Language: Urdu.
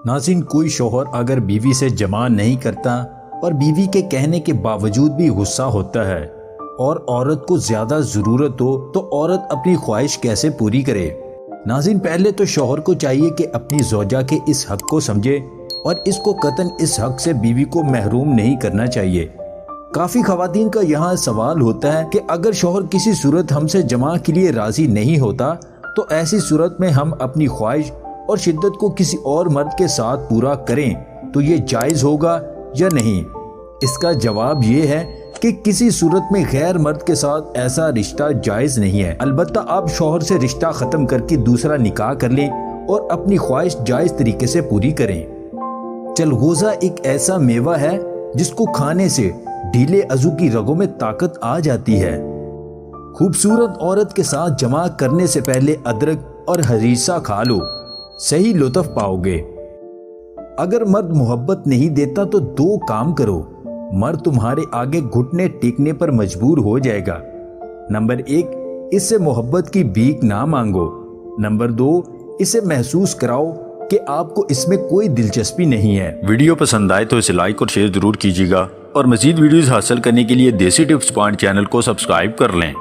ناظرین، کوئی شوہر اگر بیوی سے جمع نہیں کرتا اور بیوی کے کہنے کے باوجود بھی غصہ ہوتا ہے اور عورت کو زیادہ ضرورت ہو تو عورت اپنی خواہش کیسے پوری کرے؟ ناظرین، پہلے تو شوہر کو چاہیے کہ اپنی زوجہ کے اس حق کو سمجھے اور اس کو قطعاً اس حق سے بیوی کو محروم نہیں کرنا چاہیے۔ کافی خواتین کا یہاں سوال ہوتا ہے کہ اگر شوہر کسی صورت ہم سے جمع کے لیے راضی نہیں ہوتا تو ایسی صورت میں ہم اپنی خواہش اور شدت کو کسی اور مرد کے ساتھ پورا کریں تو یہ جائز ہوگا یا نہیں؟ اس کا جواب یہ ہے کہ کسی صورت میں غیر مرد کے ساتھ ایسا رشتہ جائز نہیں ہے۔ البتہ آپ شوہر سے رشتہ ختم کر کے دوسرا نکاح کر لیں اور اپنی خواہش جائز طریقے سے پوری کریں۔ چلغوزہ ایک ایسا میوہ ہے جس کو کھانے سے ڈھیلے عضو کی رگوں میں طاقت آ جاتی ہے۔ خوبصورت عورت کے ساتھ جمع کرنے سے پہلے ادرک اور ہریسہ کھا لو، صحیح لطف پاؤ گے۔ اگر مرد محبت نہیں دیتا تو دو کام کرو، مرد تمہارے آگے گھٹنے ٹیکنے پر مجبور ہو جائے گا۔ نمبر 1، اس سے محبت کی بھیک نہ مانگو۔ نمبر 2، اسے محسوس کراؤ کہ آپ کو اس میں کوئی دلچسپی نہیں ہے۔ ویڈیو پسند آئے تو اسے لائک اور شیئر ضرور کیجیے گا اور مزید ویڈیوز حاصل کرنے کے لیے دیسی ٹپس پوائنٹ چینل کو سبسکرائب کر لیں۔